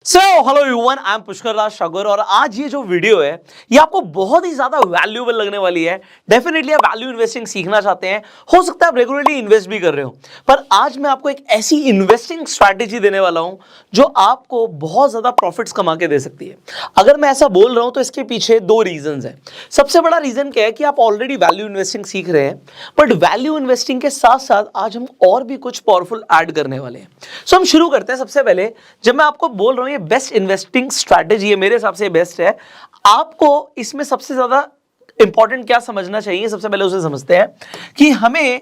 So hello everyone, I am Pushkar Raj Sagar और आज ये जो वीडियो है ये आपको बहुत ही ज्यादा वैल्यूएबल लगने वाली है। डेफिनेटली आप वैल्यू इन्वेस्टिंग सीखना चाहते हैं, हो सकता है आप रेगुलरली इन्वेस्ट भी कर रहे हो, पर आज मैं आपको एक ऐसी इन्वेस्टिंग स्ट्रैटेजी देने वाला हूं जो आपको बहुत ज्यादा प्रॉफिट्स कमा के दे सकती है। अगर मैं ऐसा बोल रहा हूं तो इसके पीछे दो रीजंस हैं। सबसे बड़ा रीजन क्या है कि आप ऑलरेडी वैल्यू इन्वेस्टिंग सीख रहे हैं, बट वैल्यू इन्वेस्टिंग के साथ साथ आज हम और भी कुछ पावरफुल ऐड करने वाले हैं। सो हम शुरू करते हैं। सबसे पहले जब मैं आपको बोल रहा हूं ये बेस्ट इन्वेस्टिंग स्ट्रैटेजी है, मेरे हिसाब से बेस्ट है, आपको इसमें सबसे ज्यादा इंपॉर्टेंट क्या समझना चाहिए, सबसे पहले उसे समझते हैं कि हमें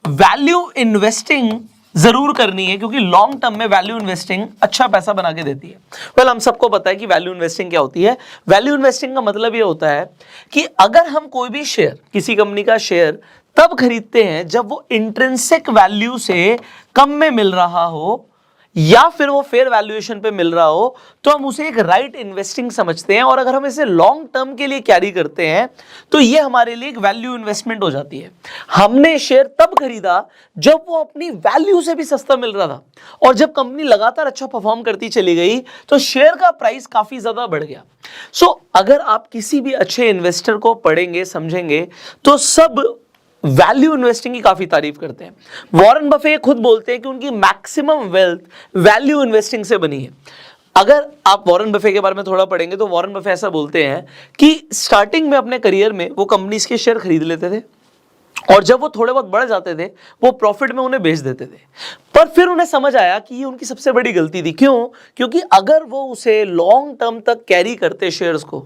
वैल्यू इन्वेस्टिंग जरूर करनी है, क्योंकि लॉन्ग टर्म में वैल्यू इन्वेस्टिंग अच्छा पैसा बना के देती है। वेल, हम सबको पता है कि वैल्यू इन्वेस्टिंग क्या होती है। वैल्यू इन्वेस्टिंग का मतलब ये होता है कि अगर हम कोई भी शेयर, किसी कंपनी का शेयर तब खरीदते हैं जब वो इंट्रिंसिक वैल्यू से कम में मिल रहा हो या फिर वो फेयर वैल्यूएशन पे मिल रहा हो, तो हम उसे एक राइट इन्वेस्टिंग समझते हैं। और अगर हम इसे लॉन्ग टर्म के लिए कैरी करते हैं तो ये हमारे लिए एक वैल्यू इन्वेस्टमेंट हो जाती है। हमने शेयर तब खरीदा जब वो अपनी वैल्यू से भी सस्ता मिल रहा था, और जब कंपनी लगातार अच्छा परफॉर्म करती चली गई तो शेयर का प्राइस काफी ज्यादा बढ़ गया। सो अगर आप किसी भी अच्छे इन्वेस्टर को पढ़ेंगे, समझेंगे, तो सब वैल्यू इन्वेस्टिंग की काफी तारीफ करते हैं। वॉरेन बफे खुद बोलते हैं कि उनकी मैक्सिमम वेल्थ वैल्यू इन्वेस्टिंग से बनी है। अगर आप वॉरेन बफे के बारे में थोड़ा पढ़ेंगे तो वॉरेन बफे ऐसा बोलते हैं कि स्टार्टिंग में अपने करियर में वो कंपनीज के शेयर खरीद लेते थे, और जब वो थोड़े बहुत बढ़ जाते थे वो प्रॉफिट में उन्हें बेच देते थे। पर फिर उन्हें समझ आया कि ये उनकी सबसे बड़ी गलती थी। क्यों? क्योंकि अगर वो उसे लॉन्ग टर्म तक कैरी करते शेयर्स को,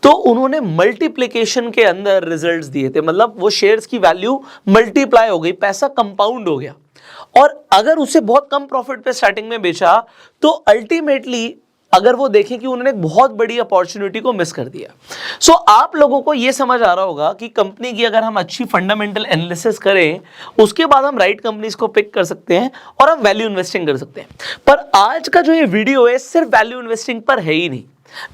तो उन्होंने मल्टीप्लिकेशन के अंदर रिजल्ट्स दिए थे। मतलब वो शेयर्स की वैल्यू मल्टीप्लाई हो गई, पैसा कंपाउंड हो गया। और अगर उसे बहुत कम प्रॉफिट पे स्टार्टिंग में बेचा तो अल्टीमेटली अगर वो देखें कि उन्होंने एक बहुत बड़ी अपॉर्चुनिटी को मिस कर दिया। सो आप लोगों को यह समझ आ रहा होगा कि कंपनी की अगर हम अच्छी फंडामेंटल एनालिसिस करें, उसके बाद हम राइट कंपनीज को पिक कर सकते हैं और हम वैल्यू इन्वेस्टिंग कर सकते हैं। पर आज का जो ये वीडियो है सिर्फ वैल्यू इन्वेस्टिंग पर है ही नहीं,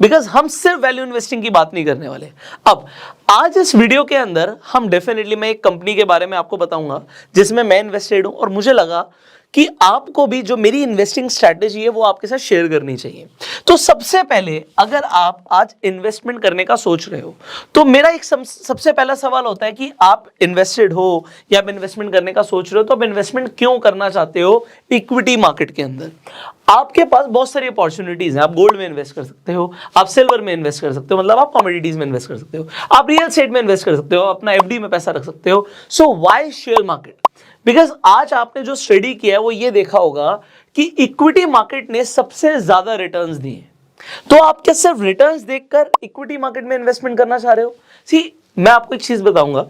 बिकॉज हम सिर्फ वैल्यू इन्वेस्टिंग की बात नहीं करने वाले। अब आज इस वीडियो के अंदर हम डेफिनेटली, मैं एक कंपनी के बारे में आपको बताऊंगा जिसमें मैं इन्वेस्टेड हूं, और मुझे लगा कि आपको भी जो मेरी इन्वेस्टिंग स्ट्रैटेजी है वो आपके साथ शेयर करनी चाहिए। तो सबसे पहले अगर आप आज इन्वेस्टमेंट करने का सोच रहे हो तो मेरा एक सबसे पहला सवाल होता है कि आप इन्वेस्टेड हो या आप इन्वेस्टमेंट करने का सोच रहे हो, तो आप इन्वेस्टमेंट क्यों करना चाहते हो इक्विटी मार्केट के अंदर? आपके पास बहुत सारी अपॉर्चुनिटीज हैं। आप गोल्ड में इन्वेस्ट कर सकते हो, आप सिल्वर में इन्वेस्ट कर सकते हो, मतलब आप कमोडिटीज में इन्वेस्ट कर सकते हो, आप रियल एस्टेट में इन्वेस्ट कर सकते हो, अपना एफडी में पैसा रख सकते हो। So why share market? Because आज आपने जो स्टडी किया है वो ये देखा होगा कि इक्विटी मार्केट ने सबसे ज्यादा रिटर्न्स दिए। तो आप क्या सिर्फ रिटर्न्स देखकर इक्विटी मार्केट में इन्वेस्टमेंट करना चाह रहे हो? सी, मैं आपको एक चीज बताऊंगा,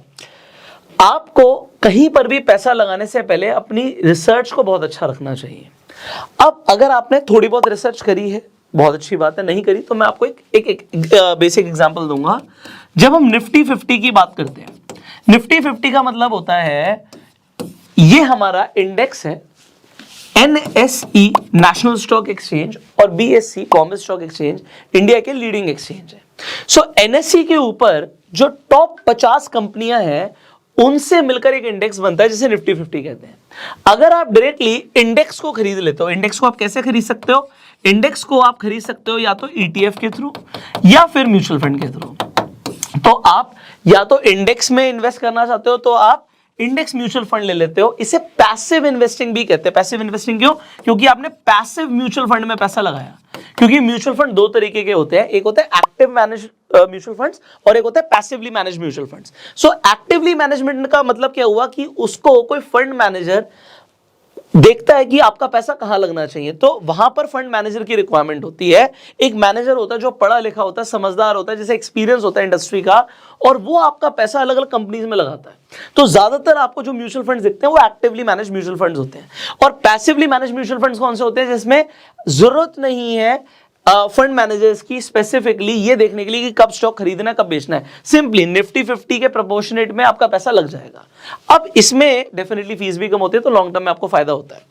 आपको कहीं पर भी पैसा लगाने से पहले अपनी रिसर्च को बहुत अच्छा रखना चाहिए। अब अगर आपने थोड़ी बहुत रिसर्च करी है, बहुत अच्छी बात है, नहीं करी तो मैं आपको एक बेसिक एग्जांपल दूंगा। जब हम निफ्टी 50 की बात करते हैं, निफ्टी 50 का मतलब होता है ये हमारा इंडेक्स है, NSE नेशनल स्टॉक एक्सचेंज और BSE Bombay stock exchange India के लीडिंग एक्सचेंज है। सो NSE के ऊपर जो टॉप 50 कंपनियां हैं उनसे मिलकर एक इंडेक्स बनता है जिसे निफ्टी 50 कहते हैं। अगर आप डायरेक्टली इंडेक्स को खरीद लेते हो, इंडेक्स को आप कैसे खरीद सकते हो? इंडेक्स को आप खरीद सकते हो या तो ETF के थ्रू या फिर म्यूचुअल फंड के थ्रू। तो आप या तो इंडेक्स में इन्वेस्ट करना चाहते हो तो आप इंडेक्स म्यूचुअल फंड ले लेते हो। इसे पैसिव इन्वेस्टिंग भी कहते हैं। पैसिव इन्वेस्टिंग क्यों? क्योंकि आपने पैसिव म्यूचुअल फंड में पैसा लगाया। क्योंकि म्यूचुअल फंड दो तरीके के होते हैं, एक होता है एक्टिव मैनेज म्यूचुअल फंड्स और एक होता है पैसिवली मैनेज म्यूचुअल फंड्स। सो एक्टिवली मैनेजमेंट का मतलब क्या हुआ कि उसको कोई फंड मैनेजर देखता है कि आपका पैसा कहां लगना चाहिए, तो वहां पर फंड मैनेजर की रिक्वायरमेंट होती है। एक मैनेजर होता है जो पढ़ा लिखा होता है, समझदार होता है, जिसे एक्सपीरियंस होता है इंडस्ट्री का, और वो आपका पैसा अलग अलग कंपनीज में लगाता है। तो ज्यादातर आपको जो म्यूचुअल फंड्स दिखते हैं वो एक्टिवली मैनेज म्यूचुअल फंड्स होते हैं। और पैसिवली मैनेज म्यूचुअल फंड्स कौन से होते हैं? जिसमें जरूरत नहीं है फंड मैनेजर्स की स्पेसिफिकली ये देखने के लिए कि कब स्टॉक खरीदना है, कब बेचना है। सिंपली निफ्टी 50 के प्रोपोर्शनेट में आपका पैसा लग जाएगा। अब इसमें डेफिनेटली फीस भी कम होती है, तो लॉन्ग टर्म में आपको फायदा होता है।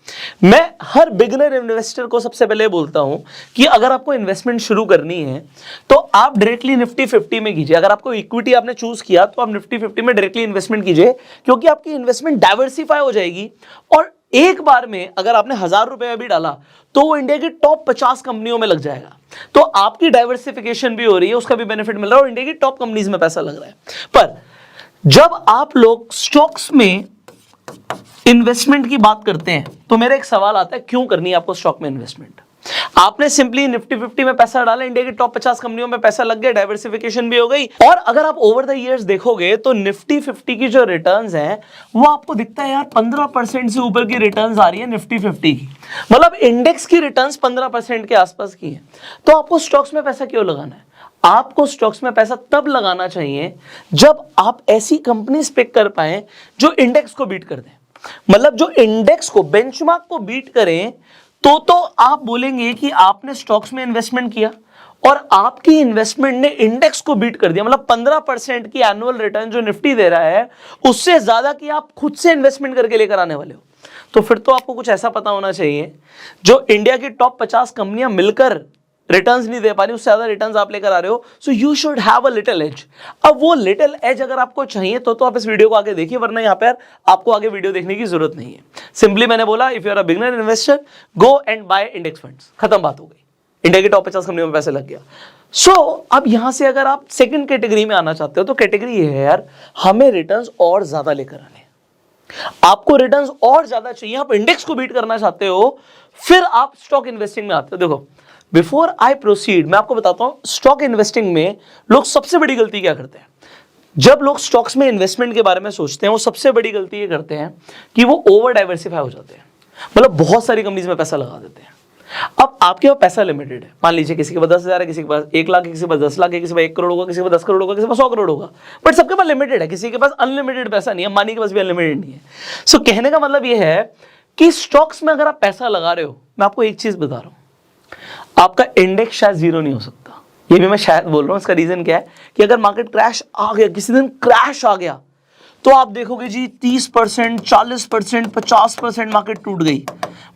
मैं हर बिगिनर इन्वेस्टर को सबसे पहले बोलता हूं कि अगर आपको इन्वेस्टमेंट शुरू करनी है तो आप डायरेक्टली निफ्टी 50 में कीजिए। अगर आपको इक्विटी आपने चूज किया तो आप निफ्टी 50 में डायरेक्टली इन्वेस्टमेंट कीजिए, क्योंकि आपकी इन्वेस्टमेंट डाइवर्सिफाई हो जाएगी और एक बार में अगर आपने 1,000 रुपए भी डाला तो वो इंडिया की टॉप 50 कंपनियों में लग जाएगा। तो आपकी डाइवर्सिफिकेशन भी हो रही है, उसका भी बेनिफिट मिल रहा है और इंडिया की टॉप कंपनीज में पैसा लग रहा है। पर जब आप लोग स्टॉक्स में इन्वेस्टमेंट की बात करते हैं तो मेरा एक सवाल आता है, क्यों करनी है आपको स्टॉक में इन्वेस्टमेंट? आपने सिंपली निफ्टी 50 में पैसा डाला, इंडिया की टॉप 50 कंपनियों में पैसा लग गया, डाइवर्सिफिकेशन भी हो गई। और अगर आप ओवर द इयर्स देखोगे तो निफ्टी 50 की जो रिटर्न्स हैं वो आपको दिखता है यार 15% से ऊपर की रिटर्न्स आ रही है निफ्टी 50 की, मतलब इंडेक्स की रिटर्न्स 15% के आसपास की है। तो आपको स्टॉक्स में पैसा क्यों लगाना है? आपको स्टॉक्स में पैसा तब लगाना चाहिए जब आप ऐसी कंपनीज पिक कर पाए जो इंडेक्स को बीट कर दें, मतलब जो इंडेक्स को, बेंचमार्क को बीट करें। तो आप बोलेंगे कि आपने स्टॉक्स में इन्वेस्टमेंट किया और आपकी इन्वेस्टमेंट ने इंडेक्स को बीट कर दिया, मतलब 15% की एनुअल रिटर्न जो निफ्टी दे रहा है उससे ज्यादा की आप खुद से इन्वेस्टमेंट करके लेकर आने वाले हो। तो फिर तो आपको कुछ ऐसा पता होना चाहिए जो इंडिया की टॉप 50 कंपनियां मिलकर रिटर्न्स नहीं दे पा रही, उससे ज्यादा रिटर्न्स आप लेकर आ रहे हो। So you should have a little edge. अब वो लिटिल एज अगर आपको चाहिए तो आप इस वीडियो को आगे देखिए, वरना यहाँ पर आपको आगे वीडियो देखने की जरूरत नहीं है। सिंपली मैंने बोला if you are a beginner investor go and buy index funds, खत्म बात हो गई। इंडिया की टॉप 50 कंपनियों में पैसे लग गया। सो अब यहां से अगर आप सेकंड कैटेगरी में आना चाहते हो तो कैटेगरी ये है यार, हमें रिटर्न्स और ज्यादा लेकर आने, आपको रिटर्न्स और ज्यादा चाहिए, आप इंडेक्स को बीट करना चाहते हो, फिर आप स्टॉक इन्वेस्टिंग में आते हो। देखो बिफोर आई प्रोसीड मैं आपको बताता हूं स्टॉक इन्वेस्टिंग में लोग सबसे बड़ी गलती क्या करते हैं। जब लोग स्टॉक्स में इन्वेस्टमेंट के बारे में सोचते हैं वो सबसे बड़ी गलती ये करते हैं कि वो ओवर डाइवर्सिफाई हो जाते हैं, मतलब बहुत सारी कंपनीज में पैसा लगा देते हैं। अब आपके पास पैसा लिमिटेड है, मान लीजिए किसी के पास 10,000 है, किसी के पास 1 लाख है, किसी के पास 10 लाख है, किसी के पास 1 करोड़ होगा, किसी के पास 10 करोड़ होगा, किसी के पास 100 करोड़ होगा, बट सबके पास लिमिटेड है, किसी के पास अनलिमिटेड पैसा नहीं है, मानी के पास भी अनलिमिटेड नहीं है। सो कहने का मतलब यह है कि स्टॉक्स में अगर आप पैसा लगा रहे हो, मैं आपको एक चीज बता रहा हूं, आपका इंडेक्स शायद जीरो नहीं हो सकता। ये भी मैं शायद बोल रहा हूं, इसका रीजन क्या है कि अगर मार्केट क्रैश आ गया, किसी दिन क्रैश आ गया, तो आप देखोगे जी 30%, 40%, 50% मार्केट टूट गई,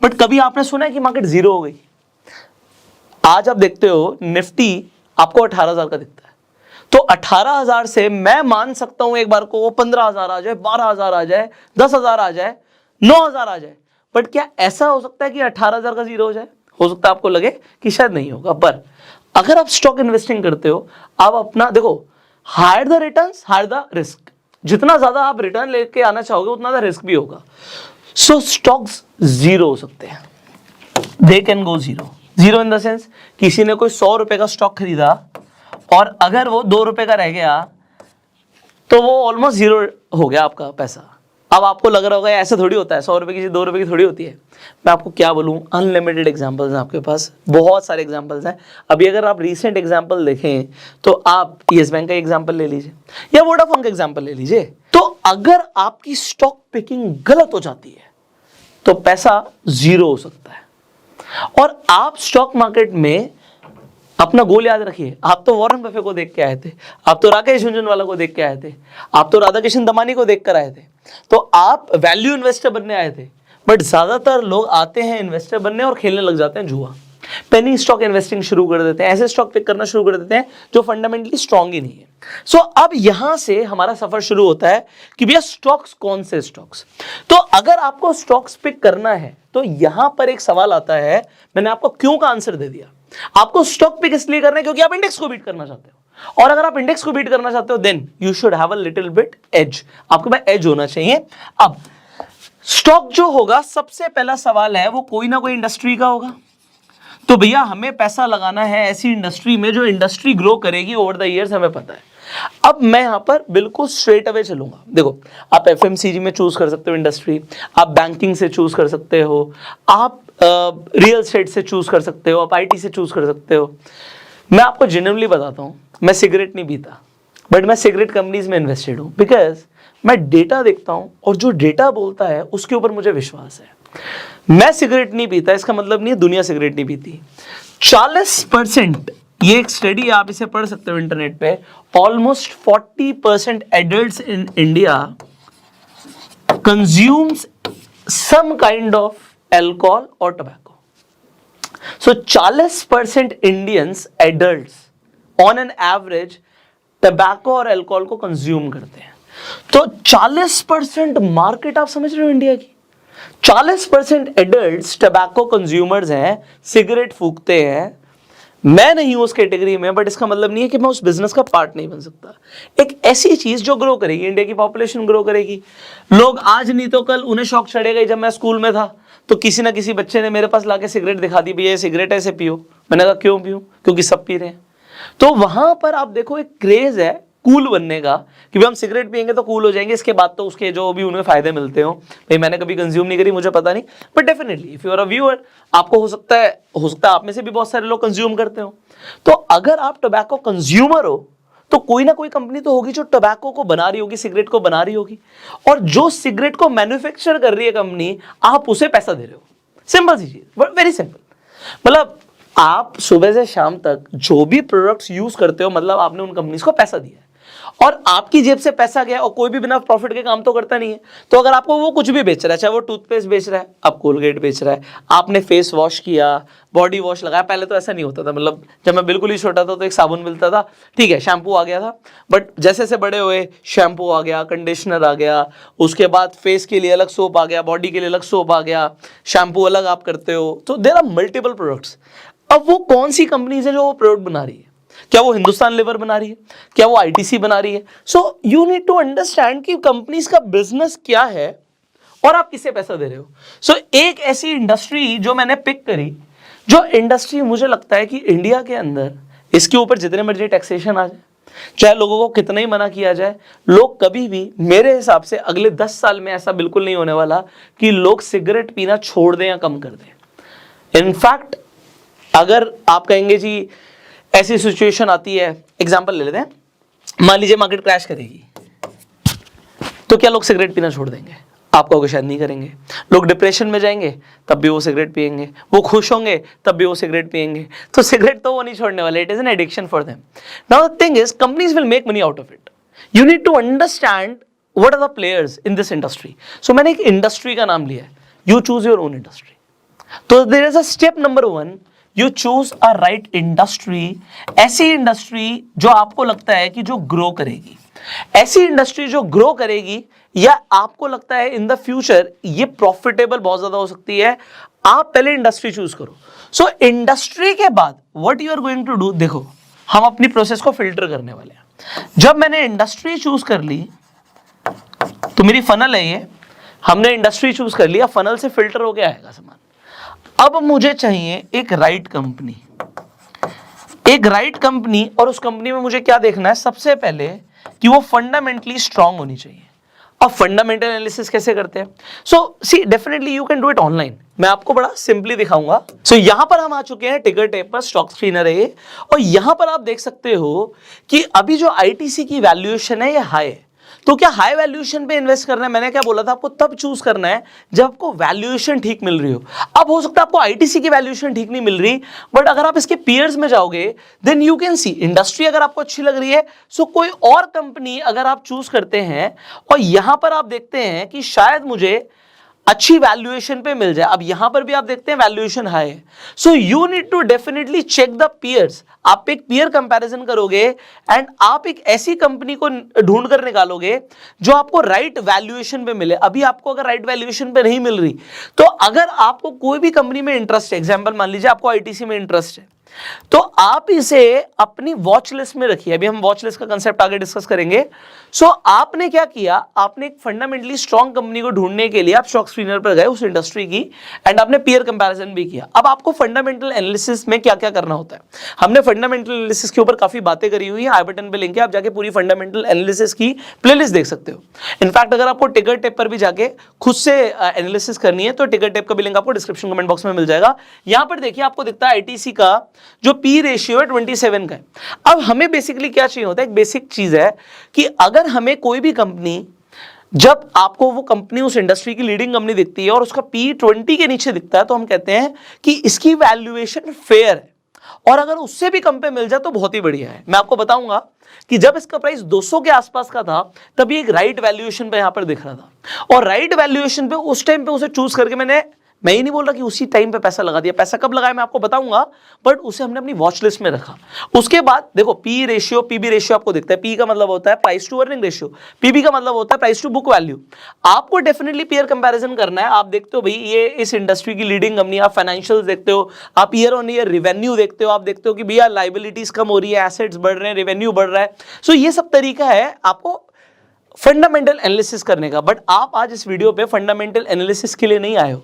बट कभी आपने सुना है कि मार्केट जीरो हो गई? आज आप देखते हो निफ्टी आपको 18,000 का दिखता है, तो 18,000 से मैं मान सकता हूं एक बार को वो 15,000 आ जाए, 12,000 आ जाए, 10,000 आ जाए, 9,000 आ जाए, बट क्या ऐसा हो सकता है कि 18,000 का जीरो हो जाए? हो सकता है आपको लगे कि शायद नहीं होगा, पर अगर आप स्टॉक इन्वेस्टिंग करते हो, आप अपना देखो, higher the returns higher the risk, जितना ज्यादा आप रिटर्न लेके आना चाहोगे उतना ज्यादा रिस्क भी होगा। सो स्टॉक्स जीरो हो सकते हैं, they can go zero. Zero in the sense किसी ने कोई 100 रुपए का स्टॉक खरीदा और अगर वो 2 रुपए का रह गया तो वो ऑलमोस्ट जीरो हो गया आपका पैसा। अब आपको लग रहा होगा ऐसे थोड़ी होता है, 100 रुपए की चीज 2 रुपए की थोड़ी होती है। मैं आपको क्या बोलूं, अनलिमिटेड एग्जांपल्स हैं आपके पास, बहुत सारे एग्जांपल्स हैं। अभी अगर आप रीसेंट एग्जांपल देखें तो आप येस बैंक का एग्जांपल ले लीजिए या वोडाफोन का एग्जांपल ले लीजिए। तो अगर आपकी स्टॉक पिकिंग गलत हो जाती है तो पैसा जीरो हो सकता है। और आप स्टॉक मार्केट में अपना गोल याद रखिए, आप तो वॉरेन बफे को देख के आए थे, आप तो राकेश झुनझुनवाला को देख के आए थे, आप तो राधाकिशन दमानी को देख कर आए थे, तो आप वैल्यू इन्वेस्टर बनने आए थे। बट ज्यादातर लोग आते हैं इन्वेस्टर बनने और खेलने लग जाते हैं जुआ, पेनी स्टॉक इन्वेस्टिंग शुरू कर देते हैं, ऐसे स्टॉक पिक करना शुरू कर देते हैं जो फंडामेंटली स्ट्रांग ही नहीं है। सो अब यहां से हमारा सफर शुरू होता है कि भैया स्टॉक्स कौन से स्टॉक्स। तो अगर आपको स्टॉक्स पिक करना है तो यहां पर एक सवाल आता है, मैंने आपको क्यों का आंसर दे दिया। आपको स्टॉक पिक इसलिए करना है क्योंकि आप इंडेक्स को बीट करना चाहते हो, और अगर आप इंडेक्स को बीट करना चाहते हो then you should have a little bit edge, आपके पास एज होना चाहिए। अब स्टॉक जो होगा, सबसे पहला सवाल है वो कोई ना कोई इंडस्ट्री का होगा। तो भैया हमें पैसा लगाना है ऐसी इंडस्ट्री में जो इंडस्ट्री ग्रो करेगी ओवर द इयर्स, हमें पता है। अब मैं यहां पर बिल्कुल स्ट्रेट अवे चलूंगा। देखो आप एफएमसीजी में चूज कर सकते हो इंडस्ट्री, आप बैंकिंग से चूज कर सकते हो, आप रियल एस्टेट से चूज कर सकते हो, आप आईटी से चूज कर सकते हो। मैं आपको जेन्युइनली बताता हूं, मैं सिगरेट नहीं पीता, बट मैं सिगरेट कंपनीज में इन्वेस्टेड हूं, बिकॉज मैं डेटा देखता हूं और जो डेटा बोलता है उसके ऊपर मुझे विश्वास है। मैं सिगरेट नहीं पीता इसका मतलब नहीं है दुनिया सिगरेट नहीं पीती। 40%, ये एक स्टडी आप इसे पढ़ सकते हो इंटरनेट पे, almost 40% adults in India consumes some kind of alcohol और tobacco. So 40% Indians adults on an average tobacco और एल्कोहल को कंज्यूम करते हैं। तो 40% मार्केट आप समझ रहे हो इंडिया की, 40% एडल्ट्स टबैको कंज्यूमर्स हैं, सिगरेट फूकते हैं। मैं नहीं हूं उस कैटेगरी में, बट इसका मतलब नहीं है कि मैं उस बिजनेस का पार्ट नहीं बन सकता। एक ऐसी चीज जो ग्रो करेगी, इंडिया की पॉपुलेशन ग्रो करेगी। लोग आज नहीं तो कल उन्हें शौक चढ़ेगा। जब मैं स्कूल में था तो किसी ना किसी बच्चे ने मेरे पास लाके सिगरेट दिखा दी, भैया ये सिगरेट ऐसे पियो। मैंने कहा क्यों पियो? क्योंकि सब पी रहे हैं। तो वहां पर आप देखो एक क्रेज है कूल बनने का कि भाई हम सिगरेट पियेंगे तो कूल हो जाएंगे, इसके बाद तो उसके जो भी उन्हें फायदे मिलते हो। भाई मैंने कभी कंज्यूम नहीं करी, मुझे पता नहीं, but definitely if you are a viewer, आपको हो सकता है आप में से भी बहुत सारे लोग कंज्यूम करते हो। तो अगर आप टोबैको कंज्यूमर हो तो कोई ना कोई कंपनी तो होगी जो टोबैको को बना रही होगी, सिगरेट को बना रही होगी, और जो सिगरेट को मैन्युफैक्चर कर रही है कंपनी, आप उसे पैसा दे रहे हो। सिंपल सी चीज, वेरी सिंपल। मतलब आप सुबह से शाम तक जो भी प्रोडक्ट्स यूज करते हो, मतलब आपने उन कंपनीज को पैसा दिया है और आपकी जेब से पैसा गया। और कोई भी बिना प्रॉफिट के काम तो करता नहीं है। तो अगर आपको वो कुछ भी बेच रहा है, चाहे वो टूथपेस्ट बेच रहा है, अब कोलगेट बेच रहा है, आपने फेस वॉश किया, बॉडी वॉश लगाया। पहले तो ऐसा नहीं होता था, मतलब जब मैं बिल्कुल ही छोटा था तो एक साबुन मिलता था, ठीक है, शैम्पू आ गया था। बट जैसे जैसे बड़े हुए, शैम्पू आ गया, कंडीशनर आ गया, उसके बाद फेस के लिए अलग सोप आ गया, बॉडी के लिए अलग सोप आ गया, शैम्पू अलग आप करते हो। तो देयर आर मल्टीपल प्रोडक्ट्स। अब वो कौन सी कंपनीज है जो वो प्रोडक्ट बना रही है? क्या वो हिंदुस्तान लिवर बना रही है? क्या वो आईटीसी बना रही है? So you need to understand कि कंपनीज का बिजनेस क्या है और आप किसे पैसा दे रहे हो। सो एक ऐसी इंडस्ट्री जो मैंने पिक करी, जो इंडस्ट्री मुझे लगता है कि इंडिया के अंदर इसके ऊपर जितने मर्जी टैक्सेशन आ जाए, चाहे लोगों को कितना ही मना किया जाए, लोग कभी भी, मेरे हिसाब से अगले 10 साल में ऐसा बिल्कुल नहीं होने वाला कि लोग सिगरेट पीना छोड़ दें या कम कर दें। इनफैक्ट अगर आप कहेंगे जी ऐसी सिचुएशन आती है, एग्जांपल ले लेते हैं, मान लीजिए मार्केट क्रैश करेगी, तो क्या लोग सिगरेट पीना छोड़ देंगे? आप कहोगे शायद नहीं करेंगे। लोग डिप्रेशन में जाएंगे तब भी वो सिगरेट पिएंगे, वो खुश होंगे तब भी वो सिगरेट पिएंगे। तो सिगरेट तो वो नहीं छोड़ने वाले, it is an addiction for them. Now the thing is, companies will make money out of it. You need to understand what are the players in this industry. So मैंने एक industry का नाम लिया है, you choose your own industry. तो there is a step number 1, you choose a right industry. ऐसी industry जो आपको लगता है कि जो ग्रो करेगी, ऐसी इंडस्ट्री जो ग्रो करेगी, या आपको लगता है इन द फ्यूचर ये प्रॉफिटेबल बहुत ज्यादा हो सकती है, आप पहले इंडस्ट्री चूज करो। सो इंडस्ट्री के बाद what you are going to do, देखो हम अपनी प्रोसेस को फिल्टर करने वाले हैं। जब मैंने इंडस्ट्री चूज कर ली, तो मेरी फनल है ये, हमने इंडस्ट्री चूज कर लिया, फनल से फिल्टर हो गया आएगा सामान। अब मुझे चाहिए एक राइट कंपनी, एक राइट कंपनी। और उस कंपनी में मुझे क्या देखना है? सबसे पहले कि वो फंडामेंटली स्ट्रांग होनी चाहिए। अब फंडामेंटल एनालिसिस कैसे करते हैं? So see, definitely you can do it online. मैं आपको बड़ा सिंपली दिखाऊंगा। सो यहां पर हम आ चुके हैं, टिकर टेप पर, स्टॉक स्क्रीनर है ये, और यहां पर आप देख सकते हो कि अभी जो आईटीसी की वैल्यूएशन है ये हाई है। तो क्या हाई वैल्यूएशन पे इन्वेस्ट करना है? मैंने क्या बोला था आपको, तब चूज करना है जब आपको वैल्यूएशन ठीक मिल रही हो। अब हो सकता है आपको आईटीसी की वैल्यूएशन ठीक नहीं मिल रही, बट अगर आप इसके पीयर्स में जाओगे, then you can see industry अगर आपको अच्छी लग रही है, सो कोई और कंपनी अगर आप चूज करते हैं और यहां पर आप देखते हैं कि शायद मुझे अच्छी वैल्यूएशन पे मिल जाए। अब यहां पर भी आप देखते हैं वैल्यूएशन हाई है। So you need to definitely check the peers. आप एक पीयर कंपैरिजन करोगे एंड आप एक ऐसी कंपनी को ढूंढ कर निकालोगे जो आपको राइट वैल्यूएशन पे मिले। अभी आपको अगर राइट वैल्यूएशन पे नहीं मिल रही, तो अगर आपको कोई भी कंपनी में इंटरेस्ट है, एग्जांपल मान लीजिए आपको आईटीसी में इंटरेस्ट है, तो आप इसे अपनी वॉच लिस्ट में रखिए। अभी हम वॉच लिस्ट का कंसेप्ट आगे डिस्कस करेंगे। सो आपने क्या किया, आपने एक फंडामेंटली स्ट्रॉन्ग कंपनी को ढूंढने के लिए आप स्टॉक स्क्रीनर पर गए उस इंडस्ट्री की, एंड आपने पीयर कंपैरिजन भी किया। अब आपको फंडामेंटल एनालिसिस में क्या क्या करना होता है, हमने फंडामेंटल एनालिसिस के ऊपर काफी बातें करी हुई है, आई बटन पे लिंक है, आप जाके पूरी फंडामेंटल एनालिसिस की प्लेलिस्ट देख सकते हो। इनफैक्ट अगर आपको टिकर टेप पर भी जाके खुद से एनालिसिस करनी है तो टिकर टेप का भी लिंक आपको डिस्क्रिप्शन कमेंट बॉक्स में मिल जाएगा। यहां पर देखिए आपको दिखता है आईटीसी का जो पी रेशियो है 27 का है। अब हमें बेसिकली क्या चाहिए होता है, एक बेसिक चीज है कि अगर हमें कोई भी कंपनी, जब आपको वो कंपनी उस इंडस्ट्री की लीडिंग कंपनी दिखती है और उसका पी 20 के नीचे दिखता है, तो हम कहते हैं कि इसकी वैल्यूएशन फेयर है, और अगर उससे भी कम पे मिल जाए तो बहुत ही बढ़िया है। मैं आपको बताऊंगा कि जब इसका प्राइस 200 के आसपास का था, तभी एक राइट वैल्यूएशन पे यहां पर दिख रहा था, और राइट वैल्यूएशन पे उस टाइम पे उसे चूज करके मैंने मैं ये नहीं बोल रहा कि उसी टाइम पे पैसा लगा दिया, पैसा कब लगाया मैं आपको बताऊंगा, बट उसे हमने अपनी वॉच लिस्ट में रखा। उसके बाद देखो पी रेशियो, पीबी रेशियो आपको दिखता है, पी का मतलब होता है price to earning ratio, PB का मतलब होता है प्राइस टू बुक वैल्यू। आपको डेफिनेटली पेयर कंपैरिजन करना है। आप देखते हो भाई ये इस इंडस्ट्री की लीडिंग कंपनी, आप फाइनेंशियल्स देखते हो, आप ईयर ऑन ईयर रिवेन्यू देखते हो, आप देखते हो कि भैया लाइबिलिटीज कम हो रही है, एसेट्स बढ़ रहे हैं, रेवेन्यू बढ़ रहा है। सो ये सब तरीका है आपको फंडामेंटल एनालिसिस करने का। बट आप आज इस वीडियो पे फंडामेंटल एनालिसिस के लिए नहीं आए हो,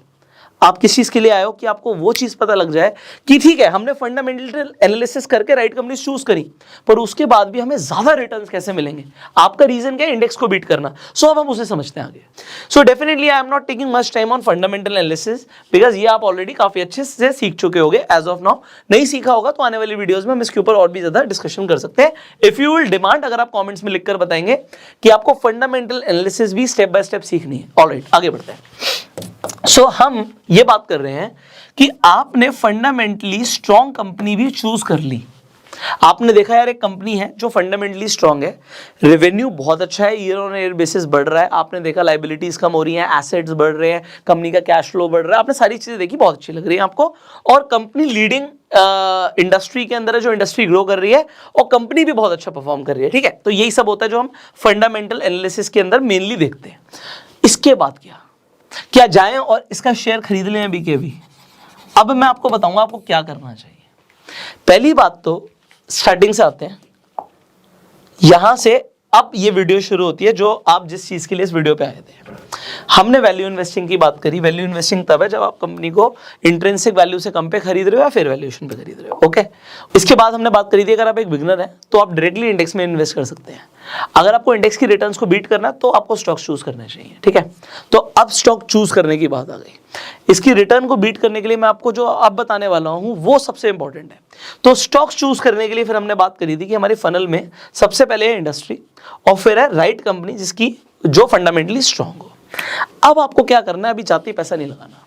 आप किस चीज के लिए आए हो कि आपको वो चीज पता लग जाए कि ठीक है हमने फंडामेंटल एनालिसिस करके राइट कंपनी चूज करी, पर उसके बाद भी हमें ज्यादा रिटर्न्स कैसे मिलेंगे। आपका रीजन क्या है? इंडेक्स को बीट करना। सो अब हम उसे समझते हैं आगे। So definitely I am not taking much time on fundamental analysis, because ये आप ऑलरेडी काफी अच्छे से सीख चुके होगे एज ऑफ नाउ। नहीं सीखा होगा तो आने वाली वीडियोज में हम इसके ऊपर और भी ज्यादा डिस्कशन कर सकते हैं। इफ यू विल डिमांड, अगर आप कॉमेंट्स में लिखकर बताएंगे कि आपको फंडामेंटल एनालिसिस भी स्टेप बाय स्टेप सीखनी है। ऑलराइट, आगे बढ़ते हैं। सो हम ये बात कर रहे हैं कि आपने फंडामेंटली स्ट्रॉन्ग कंपनी भी चूज कर ली। आपने देखा यार एक कंपनी है जो फंडामेंटली स्ट्रॉन्ग है, रेवेन्यू बहुत अच्छा है, ईयर ऑन ईयर बेसिस बढ़ रहा है, आपने देखा लाइबिलिटीज कम हो रही हैं, एसेट्स बढ़ रहे हैं, कंपनी का कैश फ्लो बढ़ रहा है, आपने सारी चीजें देखी, बहुत अच्छी लग रही है आपको, और कंपनी लीडिंग इंडस्ट्री के अंदर है, जो इंडस्ट्री ग्रो कर रही है, और कंपनी भी बहुत अच्छा परफॉर्म कर रही है। ठीक है, तो यही सब होता है जो हम फंडामेंटल एनालिसिस के अंदर मेनली देखते हैं। इसके बाद क्या जाएं और इसका शेयर खरीद लें अभी के अभी? अब मैं आपको बताऊंगा आपको क्या करना चाहिए। पहली बात तो स्टार्टिंग से आते हैं, यहां से अब ये वीडियो शुरू होती है जो आप जिस चीज के लिए इस वीडियो पे आए थे। हमने वैल्यू इन्वेस्टिंग की बात करी। वैल्यू इन्वेस्टिंग तब है जब आप कंपनी को इंट्रिंसिक वैल्यू से कम पे खरीद रहे हो या फेयर वैल्यूएशन पे खरीद रहे हो। ओके, इसके बाद हमने बात करी थी अगर आप एक बिगनर हैं तो आप डायरेक्टली इंडेक्स में इन्वेस्ट कर सकते हैं। अगर आपको इंडेक्स की रिटर्न्स को बीट करना है तो आपको स्टॉक चूज करने चाहिए। ठीक है, तो अब स्टॉक चूज करने की बात आ गई। इसकी रिटर्न को बीट करने के लिए मैं आपको जो अब बताने वाला हूं वो सबसे इंपॉर्टेंट है। तो स्टॉक चूज करने के लिए फिर हमने बात करी थी कि हमारी फनल में सबसे पहले है इंडस्ट्री और फिर है राइट कंपनी जिसकी जो फंडामेंटली स्ट्रांग हो। अब आपको क्या करना है, अभी जाती पैसा नहीं लगाना,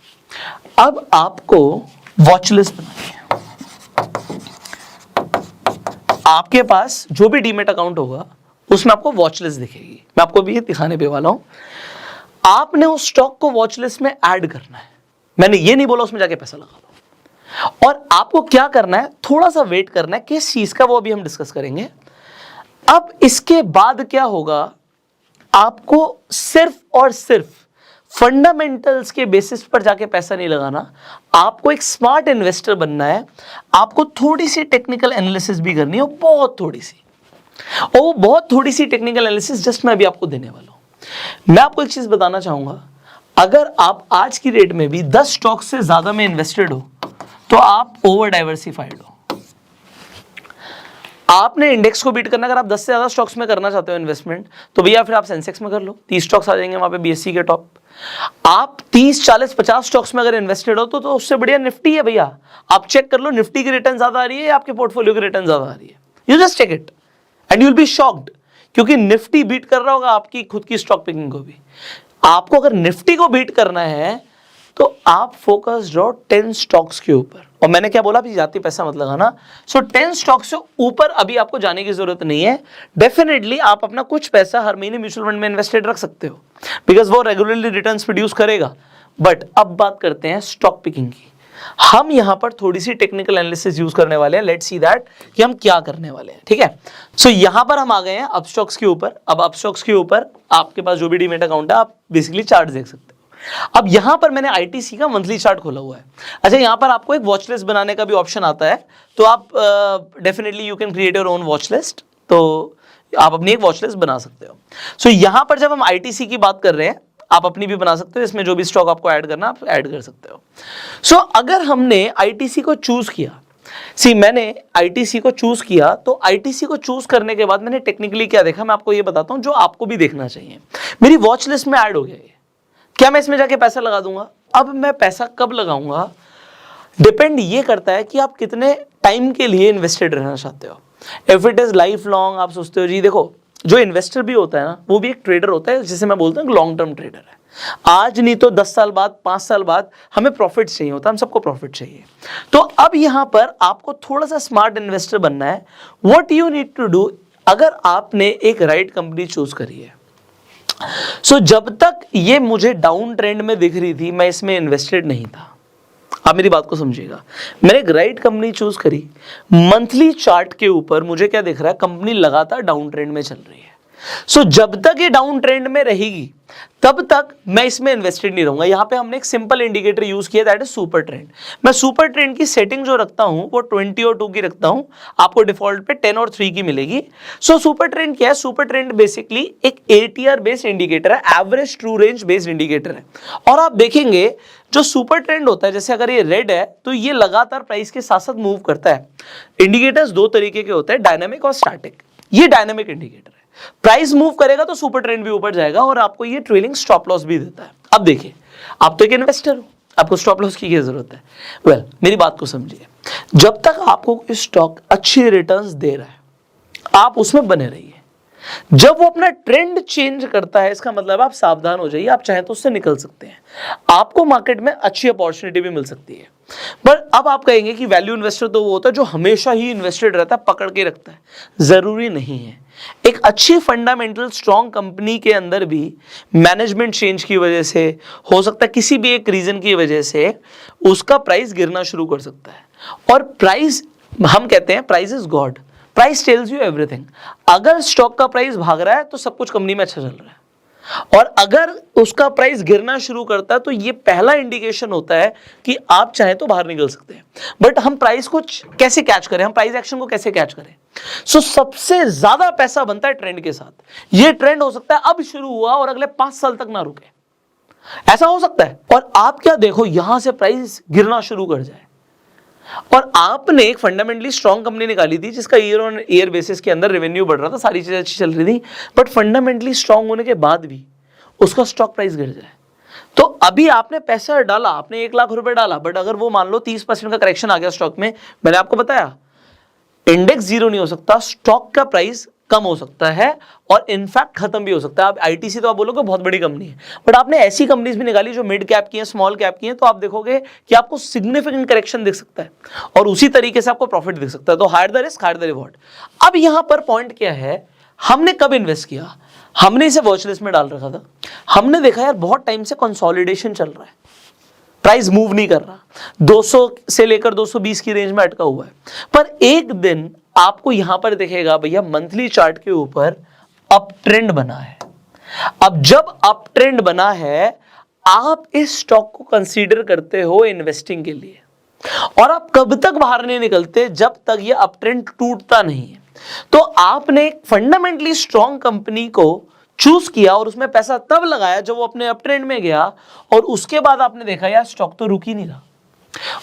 अब आपको वॉच लिस्ट बनानी है। आपके पास जो भी डीमेट अकाउंट होगा उसमें आपको वॉच लिस्ट दिखेगी। मैं आपको भी ये दिखाने पे वाला हूं। आपने उस स्टॉक को वॉच लिस्ट में ऐड करना है। मैंने ये नहीं बोला उसमें जाके पैसा लगा दो। और आपको क्या करना है, थोड़ा सा वेट करना है, किस चीज का वो अभी हम डिस्कस करेंगे। अब इसके बाद क्या होगा, आपको सिर्फ और सिर्फ फंडामेंटल्स के बेसिस पर जाके पैसा नहीं लगाना, आपको एक स्मार्ट इन्वेस्टर बनना है। आपको थोड़ी सी टेक्निकल एनालिसिस भी करनी है, बहुत थोड़ी सी, और वो बहुत थोड़ी सी टेक्निकल एनालिसिस जस्ट मैं अभी आपको देने वाला हूं। मैं आपको एक चीज बताना चाहूंगा, अगर आप आज की रेट में भी 10 स्टॉक से ज्यादा में इन्वेस्टेड हो तो आप ओवर डाइवर्सिफाइड हो। आपने इंडेक्स को बीट करना, अगर आप 10 से ज्यादा स्टॉक्स में करना चाहते हो इन्वेस्टमेंट तो भैया फिर आप सेंसेक्स में कर लो, 30 स्टॉक्स आ जाएंगे वहां पे बीएससी के टॉप। आप 30, 40, 50 स्टॉक्स में अगर इन्वेस्टेड हो तो उससे बढ़िया निफ्टी है भैया। आप चेक कर लो निफ्टी की रिटर्न ज्यादा आ रही है या आपके पोर्टफोलियो की रिटर्न ज्यादा आ रही है। You just check it and you will be shocked, क्योंकि निफ्टी बीट कर रहा होगा आपकी खुद की स्टॉक पिकिंग को भी। आपको अगर निफ्टी को बीट करना है तो आप फोकस्ड रहो 10 स्टॉक्स के ऊपर। और मैंने क्या बोला, अभी जाती पैसा मत लगाना। सो 10 स्टॉक्स से ऊपर अभी आपको जाने की जरूरत नहीं है। डेफिनेटली आप अपना कुछ पैसा हर महीने म्यूचुअल फंड में इन्वेस्टेड रख सकते हो, बिकॉज वो रेगुलरली रिटर्न्स प्रोड्यूस करेगा। बट अब बात करते हैं स्टॉक पिकिंग की। हम यहां पर थोड़ी सी टेक्निकल एनालिसिस यूज करने वाले हैं। लेट्स सी दैट कि हम क्या करने वाले हैं। ठीक है, सो यहां पर हम आ गए हैं अपस्टॉक्स के ऊपर। अब अपस्टॉक्स के ऊपर आपके पास जो भी डीमेट अकाउंट है आप बेसिकली चार्ट देख सकते हो। अब यहां पर मैंने आईटीसी का मंथली चार्ट खोला हुआ है। अच्छा, यहां पर आपको एक वॉच लिस्ट बनाने का भी ऑप्शन आता है, तो आप definitely you can create your own watch list, तो आप अपनी एक वॉच लिस्ट बना सकते हो। सो यहां पर जब हम आईटीसी की बात कर रहे हैं, आप अपनी भी बना सकते हो, इसमें जो भी स्टॉक आपको ऐड करना आप ऐड कर सकते हो। सो अगर हमने आईटीसी को चूज किया, मैंने आईटीसी को चूज किया, तो आईटीसी को चूज करने के बाद मैंने टेक्निकली क्या देखा मैं आपको ये बताता हूं जो आपको भी देखना चाहिए। मेरी वॉच लिस्ट में ऐड हो गया ये, क्या मैं इसमें जाके पैसा लगा दूंगा? अब मैं पैसा कब लगाऊंगा डिपेंड ये करता है कि आप कितने टाइम के लिए इन्वेस्टेड रहना चाहते हो। If it is life long, आप सोचते हो जी देखो जो इन्वेस्टर भी होता है ना वो भी एक ट्रेडर होता है, जिसे मैं बोलता हूँ लॉन्ग टर्म ट्रेडर है। आज नहीं तो 10 साल बाद, 5 साल बाद हमें प्रॉफिट चाहिए होता है, हम सबको प्रॉफिट चाहिए। तो अब यहां पर आपको थोड़ा सा स्मार्ट इन्वेस्टर बनना है। What you need to do, अगर आपने एक राइट कंपनी चूज करी है, सो जब तक ये मुझे डाउन ट्रेंड में दिख रही थी, मैं इसमें इन्वेस्टेड नहीं था। आप मेरी बात को समझिएगा, मैंने एक राइट कंपनी चूज करी, मंथली चार्ट के ऊपर मुझे क्या दिख रहा है, कंपनी लगातार डाउन ट्रेंड में चल रही है। सो जब तक ये डाउन ट्रेंड में रहेगी तब तक मैं इसमें इन्वेस्टेड नहीं रहूंगा। यहां पे हमने एक सिंपल इंडिकेटर यूज किया, दैट इज सुपर ट्रेंड। मैं सुपर ट्रेंड की सेटिंग जो रखता हूं वो 20 और 2 की रखता हूं, आपको डिफॉल्ट पे 10 और 3 की मिलेगी। सो सुपर ट्रेंड क्या है? सुपर ट्रेंड बेसिकली एक ATR बेस्ड इंडिकेटर है, average true range based indicator है। और आप देखेंगे जो सुपर ट्रेंड होता है, जैसे अगर ये रेड है तो ये लगातार प्राइस के साथ साथ मूव करता है। इंडिकेटर्स दो तरीके के होते हैं, डायनामिक और स्टैटिक। ये डायनामिक इंडिकेटर है, प्राइस मूव करेगा तो सुपर ट्रेंड भी ऊपर जाएगा और आपको ये ट्रेलिंग स्टॉप लॉस भी देता है। अब देखिए, आप तो एक इन्वेस्टर हो, आपको स्टॉप लॉस की क्या जरूरत है? वेल, मेरी बात को समझिए, जब तक आपको स्टॉक अच्छी रिटर्न्स दे रहा है आप उसमें बने रहिए। जब वो अपना ट्रेंड चेंज करता है, इसका मतलब आप सावधान हो जाइए, आप चाहें तो उससे निकल सकते हैं। आपको मार्केट में अच्छी अपॉर्चुनिटी भी मिल सकती है। पर अब आप कहेंगे कि वैल्यू इन्वेस्टर तो वो होता है जो हमेशा ही इन्वेस्टेड रहता है, पकड़ के रखता है। जरूरी नहीं है। एक अच्छी फंडामेंटल स्ट्रॉन्ग कंपनी के अंदर भी मैनेजमेंट चेंज की वजह से, हो सकता है किसी भी एक रीजन की वजह से, उसका प्राइस गिरना शुरू कर सकता है। और प्राइस, हम कहते हैं price is God, price tells you everything. अगर स्टॉक का प्राइस भाग रहा है तो सब कुछ कंपनी में अच्छा चल रहा है, और अगर उसका प्राइस गिरना शुरू करता है तो ये पहला इंडिकेशन होता है कि आप चाहें तो बाहर निकल सकते हैं। बट हम प्राइस को कैसे कैच करें, हम प्राइस एक्शन को कैसे कैच करें? सो सबसे ज्यादा पैसा बनता है ट्रेंड के साथ। ये ट्रेंड हो सकता है अब शुरू हुआ और अगले 5 साल तक ना रुके, ऐसा हो सकता है। और आप क्या देखो, यहां से प्राइस गिरना शुरू कर जाए, और आपने एक फंडामेंटली स्ट्रॉन्ग कंपनी निकाली थी जिसका ईयर ऑन ईयर बेसिस के अंदर रेवेन्यू बढ़ रहा था, सारी चीजें अच्छी चल रही थी, बट फंडामेंटली स्ट्रॉन्ग होने के बाद भी उसका स्टॉक प्राइस गिर जाए, तो अभी आपने पैसा डाला, आपने 1 लाख रुपए डाला, बट अगर वो मान लो 30% का करेक्शन आ गया स्टॉक में, मैंने आपको बताया इंडेक्स जीरो नहीं हो सकता, स्टॉक का प्राइस कम हो सकता है और इनफैक्ट खत्म भी हो सकता है। आप आईटीसी तो आप बोलोगे बहुत बड़ी कंपनी है, बट आपने ऐसी कंपनीज भी निकाली जो मिड कैप की हैं, स्मॉल कैप की हैं, तो आप देखोगे कि आपको सिग्निफिकेंट करेक्शन दिख सकता है और उसी तरीके से आपको प्रॉफिट दिख सकता है। तो higher the risk, higher the reward. अब यहां पर पॉइंट क्या है, हमने कब इन्वेस्ट किया? हमने इसे वॉच लिस्ट में डाल रखा था। हमने देखा यार बहुत टाइम से कंसोलिडेशन चल रहा है, प्राइस मूव नहीं कर रहा, 200 से लेकर 220 की रेंज में अटका हुआ है। पर एक दिन आपको यहां पर दिखेगा भैया मंथली चार्ट के ऊपर अप ट्रेंड बना है। अब जब अप ट्रेंड बना है, आप इस स्टॉक को कंसीडर करते हो इन्वेस्टिंग के लिए, और आप कब तक बाहर नहीं निकलते जब तक ये अप ट्रेंड टूटता नहीं है। तो आपने एक फंडामेंटली स्ट्रॉन्ग कंपनी को चूज किया और उसमें पैसा तब लगाया जब वो अपने अप ट्रेंड में गया, और उसके बाद आपने देखा यार स्टॉक तो रुक ही नहीं रहा।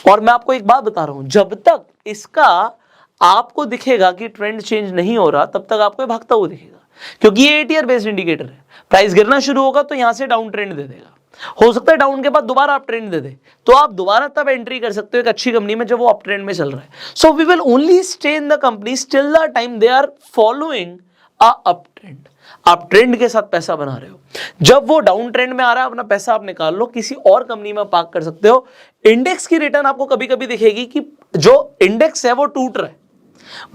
और मैं आपको एक बात बता रहा हूं, जब तक इसका आपको दिखेगा कि ट्रेंड चेंज नहीं हो रहा, तब तक आपको भागता हुआ दिखेगा, क्योंकि ये ATR बेस्ड इंडिकेटर है। प्राइस गिरना शुरू होगा तो यहां से डाउन ट्रेंड दे देगा, हो सकता है डाउन के बाद दोबारा अप ट्रेंड दे दे, तो आप दोबारा तब एंट्री कर सकते हो एक अच्छी कंपनी में जब वो अप ट्रेंड में चल रहा है। So we will only stay in the company till the time they are following a up trend. आप ट्रेंड के साथ पैसा बना रहे हो, जब वो डाउन ट्रेंड में आ रहा है अपना पैसा आप निकाल लो, किसी और कंपनी में पार्क कर सकते हो। इंडेक्स की रिटर्न आपको कभी कभी दिखेगी कि जो इंडेक्स है वो टूट रहा है,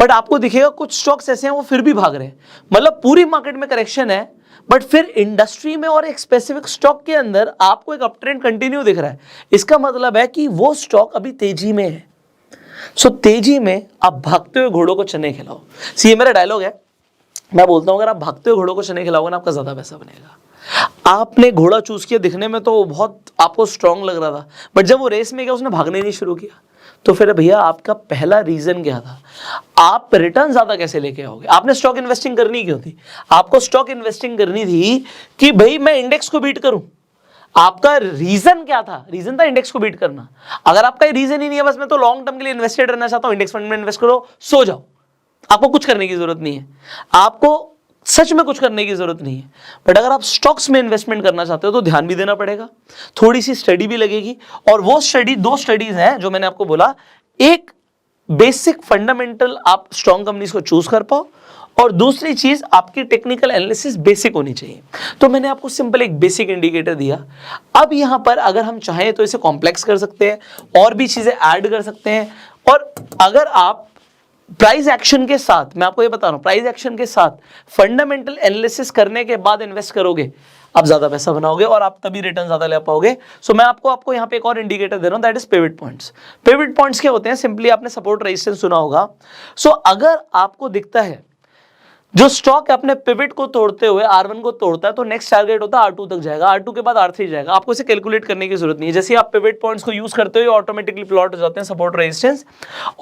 बट आपको दिखेगा कुछ स्टॉक्स ऐसे हैं वो फिर भी भाग रहे हैं। मतलब पूरी मार्केट में करेक्शन है, बट फिर इंडस्ट्री में और एक स्पेसिफिक स्टॉक के अंदर आपको एक अप ट्रेंड कंटिन्यू दिख रहा है। इसका मतलब है कि वो स्टॉक अभी तेजी में है। सो तेजी में आप भागते हुए घोड़ों को चने खिलाओ। ये मेरा डायलॉग है, मैं बोलता हूं अगर आप भागते हुए घोड़ों को चने खिलाओगे ना, आपका ज्यादा पैसा बनेगा। आपने घोड़ा चूज किया, दिखने में तो बहुत आपको स्ट्रांग लग रहा था, बट जब वो रेस में गया उसने भागने नहीं शुरू किया, तो फिर भैया आपका पहला रीजन क्या था? आप रिटर्न ज्यादा कैसे लेके आओगे? आपने स्टॉक इन्वेस्टिंग करनी क्यों थी? आपको स्टॉक इन्वेस्टिंग करनी थी कि भाई मैं इंडेक्स को बीट करूं। आपका रीजन क्या था? रीजन था इंडेक्स को बीट करना। अगर आपका रीजन ही नहीं है बस मैं तो लॉन्ग टर्म के लिए इन्वेस्टेड रहना चाहता हूं, इंडेक्स फंड में इन्वेस्ट करो, सो जाओ, आपको कुछ करने की जरूरत नहीं है, आपको सच में कुछ करने की जरूरत नहीं है। बट अगर आप स्टॉक्स में इन्वेस्टमेंट करना चाहते हो तो ध्यान भी देना पड़ेगा, थोड़ी सी स्टडी भी लगेगी। और वो स्टडी, 2 स्टडीज हैं जो मैंने आपको बोला, एक बेसिक फंडामेंटल आप स्ट्रॉन्ग कंपनीज को चूज कर पाओ, और दूसरी चीज आपकी टेक्निकल एनालिसिस बेसिक होनी चाहिए। तो मैंने आपको सिंपल एक बेसिक इंडिकेटर दिया। अब यहां पर अगर हम चाहें तो इसे कॉम्प्लेक्स कर सकते हैं, और भी चीजें ऐड कर सकते हैं, और अगर आप प्राइस एक्शन के साथ, मैं आपको ये बता रहा हूं, प्राइस एक्शन के साथ फंडामेंटल एनालिसिस करने के बाद इन्वेस्ट करोगे, आप ज्यादा पैसा बनाओगे और आप तभी रिटर्न ज्यादा ले पाओगे। सो मैं आपको यहाँ पे एक और इंडिकेटर दे रहा हूं, that is pivot points. Pivot points क्या होते हैं? सिंपली आपने सपोर्ट रेजिस्टेंस सुना होगा। सो अगर आपको दिखता है जो स्टॉक अपने पिवट को तोड़ते हुए R1 को तोड़ता है, तो नेक्स्ट टारगेट होता है R2 तक जाएगा, R2 के बाद R3 जाएगा। आपको इसे कैलकुलेट करने की जरूरत नहीं है, जैसे आप पिवट पॉइंट्स को यूज करते हो ऑटोमेटिकली प्लॉट हो जाते हैं सपोर्ट रेजिस्टेंस,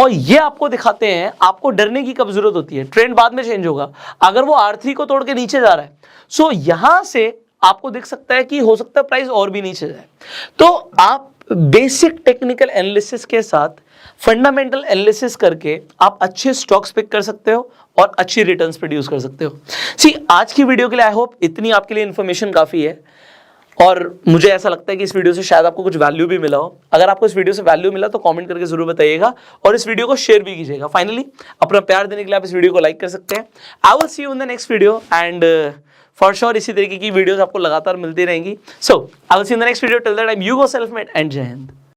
और ये आपको दिखाते हैं। आपको डरने की कब जरूरत होती है? ट्रेंड बाद में चेंज होगा। अगर वो R3 को तोड़ के नीचे जा रहा है, सो यहां से आपको दिख सकता है कि हो सकता है प्राइस और भी नीचे जाए। तो आप बेसिक टेक्निकल एनालिसिस के साथ फंडामेंटल एनालिसिस करके आप अच्छे स्टॉक्स पिक कर सकते हो और अच्छी रिटर्न्स प्रोड्यूस कर सकते हो। सी, आज की वीडियो के लिए आई होप इतनी आपके लिए इंफॉर्मेशन काफी है, और मुझे ऐसा लगता है कि इस वीडियो से शायद आपको कुछ वैल्यू भी मिला हो। अगर आपको इस वीडियो से वैल्यू मिला तो कमेंट करके जरूर बताइएगा, और इस वीडियो को शेयर भी कीजिएगा। फाइनली अपना प्यार देने के लिए आप इस वीडियो को लाइक कर सकते हैं। I will see you in the next video, and for sure इसी तरीके की वीडियोस आपको लगातार मिलती रहेंगी। So I will see you in the next video. Till that time, you go self made and Jai Hind.